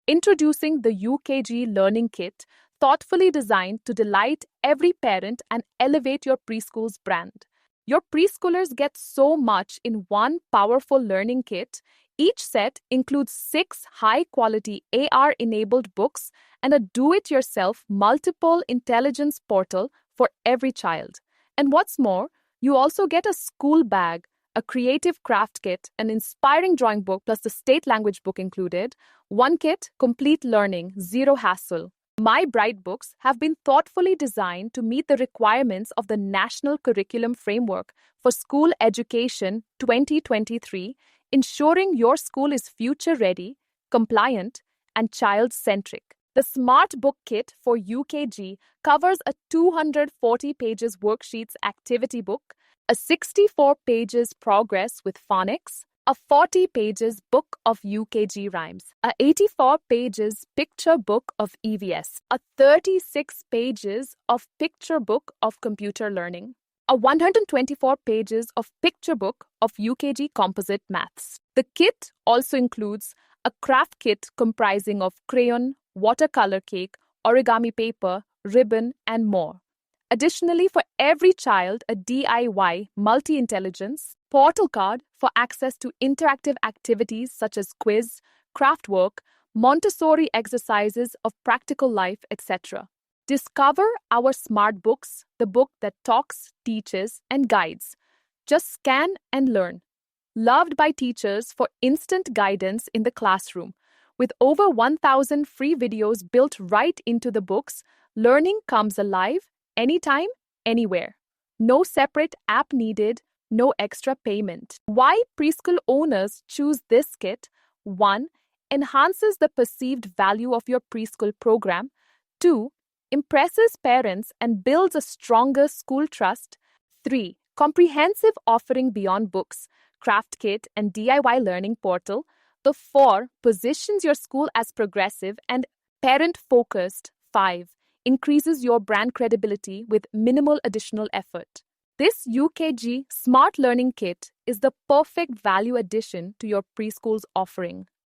Introducing the UKG Learning Kit, thoughtfully designed to delight every parent and elevate your preschool's brand. Your preschoolers get so much in one powerful learning kit. Each set includes 6 high-quality AR-enabled books and a do-it-yourself multiple intelligence portal for every child. And what's more, you also get a school bag, a creative craft kit, an inspiring drawing book plus the state language book included. One kit, complete learning, zero hassle. My Bright books have been thoughtfully designed to meet the requirements of the National Curriculum Framework for School Education 2023, ensuring your school is future-ready, compliant, and child-centric. The Smart Book Kit for UKG covers a 240 pages worksheets activity book, a 64 pages progress with phonics, a 40 pages book of UKG rhymes, a 84 pages picture book of EVS, a 36 pages of picture book of computer learning, a 124 pages of picture book of UKG composite maths. The kit also includes a craft kit comprising of crayon, watercolor cake, origami paper, ribbon, and more. Additionally, for every child, a DIY multi-intelligence portal card for access to interactive activities such as quiz, craft work, Montessori exercises of practical life, etc. Discover our smart books, the book that talks, teaches, and guides. Just scan and learn. Loved by teachers for instant guidance in the classroom. With over 1,000 free videos built right into the books, learning comes alive anytime, anywhere. No separate app needed, no extra payment. Why preschool owners choose this kit? 1. Enhances the perceived value of your preschool program. 2. Impresses parents and builds a stronger school trust. 3. Comprehensive offering beyond books, craft kit, and DIY learning portal. The 4. Positions your school as progressive and parent-focused. 5. Increases your brand credibility with minimal additional effort. This UKG Samrt Learning Kit is the perfect value addition to your preschool's offering.